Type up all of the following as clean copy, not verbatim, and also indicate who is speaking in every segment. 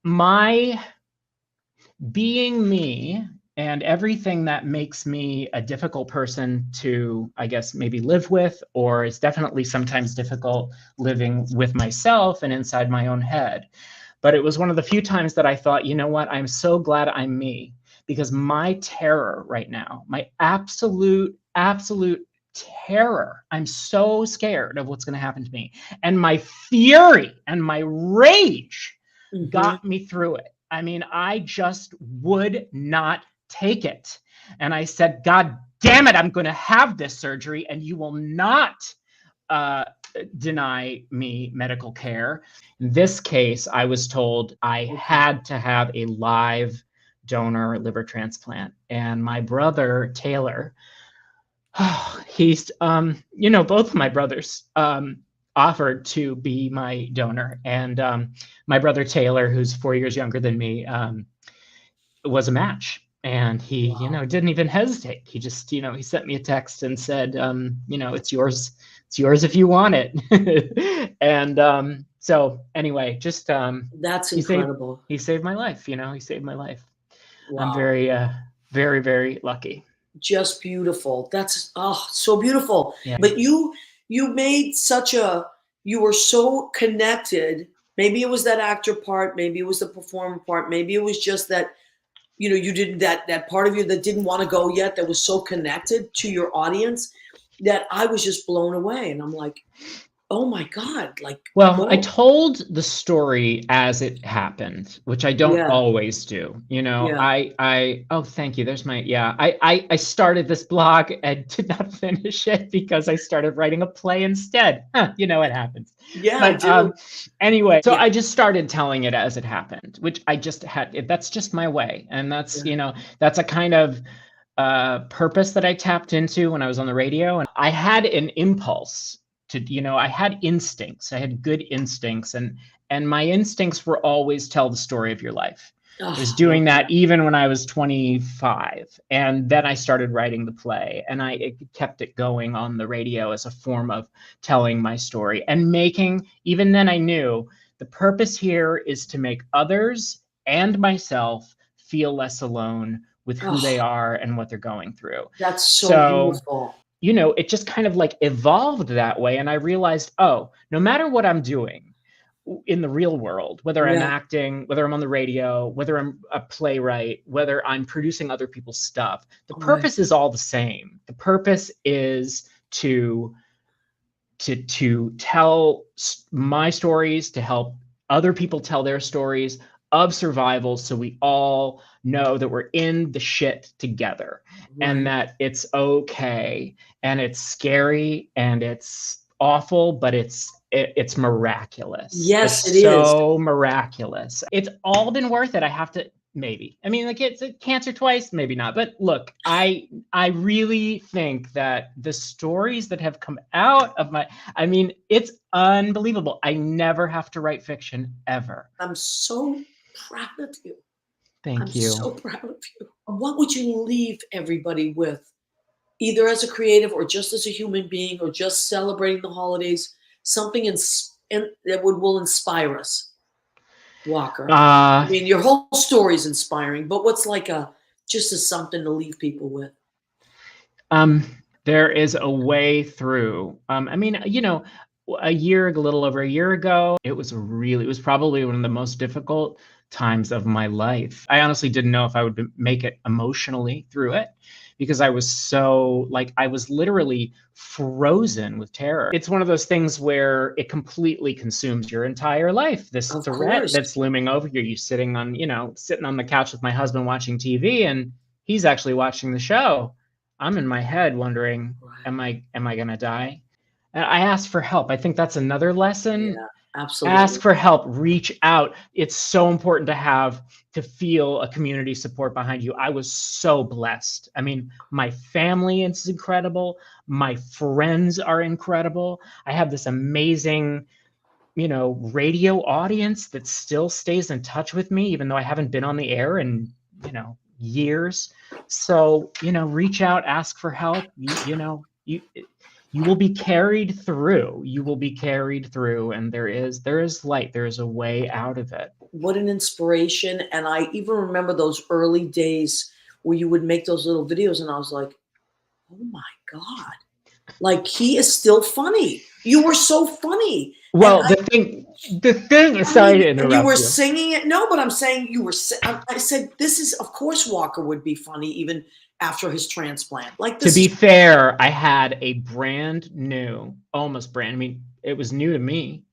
Speaker 1: my being me and everything that makes me a difficult person to, I guess, maybe live with, or is definitely sometimes difficult living with myself and inside my own head. But it was one of the few times that I thought, you know what, I'm so glad I'm me, because my terror right now, my absolute terror, I'm so scared of what's going to happen to me. And my fury and my rage got me through it. I mean, I just would not take it. And I said, God damn it, I'm going to have this surgery and you will not deny me medical care. In this case, I was told I had to have a live donor liver transplant. And my brother, Taylor, he's, both of my brothers offered to be my donor. And my brother, Taylor, who's 4 years younger than me, was a match. And he, didn't even hesitate. He just, he sent me a text and said, it's yours. It's yours if you want it. And so anyway, just
Speaker 2: that's incredible.
Speaker 1: He saved my life. He saved my life. Wow. I'm very, very, very lucky.
Speaker 2: Just beautiful. That's so beautiful. Yeah. But you made you were so connected. Maybe it was that actor part, maybe it was the performer part, maybe it was just that, you didn't, that part of you that didn't want to go yet, that was so connected to your audience that I was just blown away. And I'm like, oh my God.
Speaker 1: I told the story as it happened, which I don't always do. Oh, thank you. There's my, I started this blog and did not finish it because I started writing a play instead. It happens.
Speaker 2: Yeah,
Speaker 1: but,
Speaker 2: I do.
Speaker 1: Anyway, so I just started telling it as it happened, which I just had, that's just my way. And that's, that's a kind of purpose that I tapped into when I was on the radio. And I had an impulse to, I had instincts. I had good instincts, and my instincts were always tell the story of your life. I was doing that even when I was 25, and then I started writing the play, and I kept it going on the radio as a form of telling my story and making. Even then, I knew the purpose here is to make others and myself feel less alone with who they are and what they're going through.
Speaker 2: That's so beautiful.
Speaker 1: It just kind of evolved that way. And I realized, no matter what I'm doing in the real world, whether I'm acting, whether I'm on the radio, whether I'm a playwright, whether I'm producing other people's stuff, the purpose is all the same. The purpose is to tell my stories, to help other people tell their stories of survival, so we all know that we're in the shit together, and that it's okay, and it's scary and it's awful, but it's miraculous.
Speaker 2: Yes,
Speaker 1: it's so miraculous. It's all been worth it. I have to, maybe. I mean, it's cancer twice, maybe not. But look, I really think that the stories that have come out of it's unbelievable. I never have to write fiction ever.
Speaker 2: I'm so proud of you.
Speaker 1: Thank you.
Speaker 2: I'm so proud of you. What would you leave everybody with, either as a creative or just as a human being or just celebrating the holidays? Something that will inspire us, Walker. Your whole story is inspiring, but what's just as something to leave people with?
Speaker 1: There is a way through. A little over a year ago, it was probably one of the most difficult times of my life. I honestly didn't know if I would make it emotionally through it, because I was so I was literally frozen with terror. It's one of those things where it completely consumes your entire life. This threat that's looming over you. You sitting on the couch with my husband watching TV, and he's actually watching the show. I'm in my head wondering, am I going to die? And I asked for help. I think that's another lesson.
Speaker 2: Yeah, absolutely.
Speaker 1: Ask for help, reach out. It's so important to feel a community support behind you. I was so blessed. My family is incredible. My friends are incredible. I have this amazing, radio audience that still stays in touch with me, even though I haven't been on the air in, years. So, reach out, ask for help. You will be carried through. You will be carried through, and there is light. There is a way out of it.
Speaker 2: what an inspiration. And I even remember those early days where you would make those little videos and I was like, oh my God, like he is still funny. You were so funny.
Speaker 1: Well, the thing, sorry to interrupt
Speaker 2: you were
Speaker 1: you.
Speaker 2: singing it. No, but I'm saying you were, I said, this is, of course, Walker would be funny even after his transplant. Like this.
Speaker 1: To be fair, I had a brand new, almost brand, I mean, it was new to me,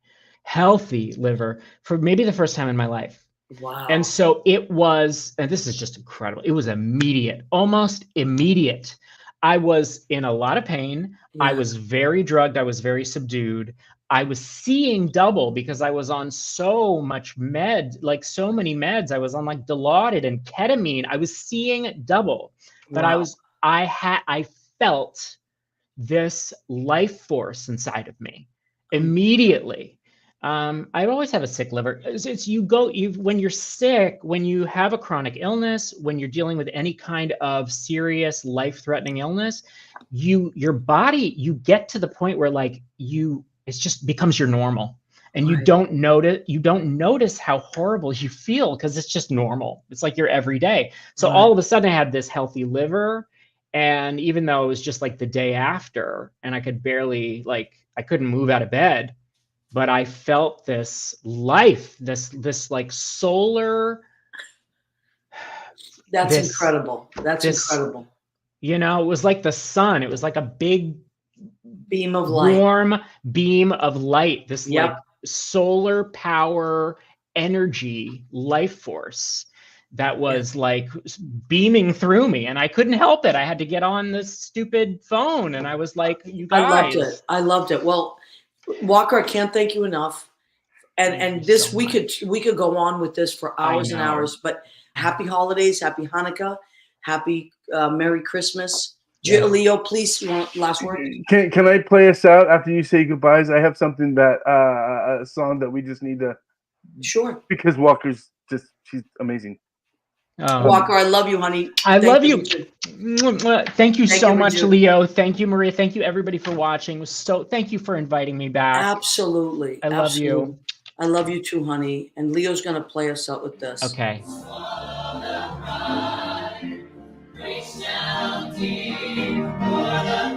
Speaker 1: healthy liver for maybe the first time in my life.
Speaker 2: Wow.
Speaker 1: And so it was, and this is just incredible. It was immediate, almost immediate. I was in a lot of pain.
Speaker 2: Yeah.
Speaker 1: I was very drugged. I was very subdued. I was seeing double because I was on so much like so many meds. I was on like Dilaudid and ketamine. I was seeing double, but
Speaker 2: Wow.
Speaker 1: I felt this life force inside of me immediately. I always have a sick liver. When you're sick, when you have a chronic illness, when you're dealing with any kind of serious life-threatening illness, your body, you get to the point where like it just becomes your normal. And you don't notice how horrible you feel because it's just normal. It's like your everyday. So all of a sudden I had this healthy liver. And even though it was just like the day after and I could barely I couldn't move out of bed, but I felt this life, this like solar.
Speaker 2: That's incredible. That's incredible.
Speaker 1: You know, it was like the sun. It was like a big
Speaker 2: beam of light,
Speaker 1: warm beam of light. This like solar power energy life force that was like beaming through me, and I couldn't help it. I had to get on this stupid phone, and I was like, "You guys."
Speaker 2: I loved it. Well, Walker, I can't thank you enough. And this we could go on with this for hours and hours. But happy holidays, happy Hanukkah, happy Merry Christmas. Leo, please, you want last word?
Speaker 3: Can I play us out after you say goodbyes? I have something that a song that we just need to.
Speaker 2: Sure.
Speaker 3: Because Walker's she's amazing.
Speaker 2: Walker, I love you, honey.
Speaker 1: I love you. Thank you so much, Leo. Thank you, Maria. Thank you, everybody, for watching. Thank you for inviting me back.
Speaker 2: Absolutely.
Speaker 1: I love you.
Speaker 2: I love you too, honey. And Leo's going to play us out with this.
Speaker 1: Okay. Reach down deep for the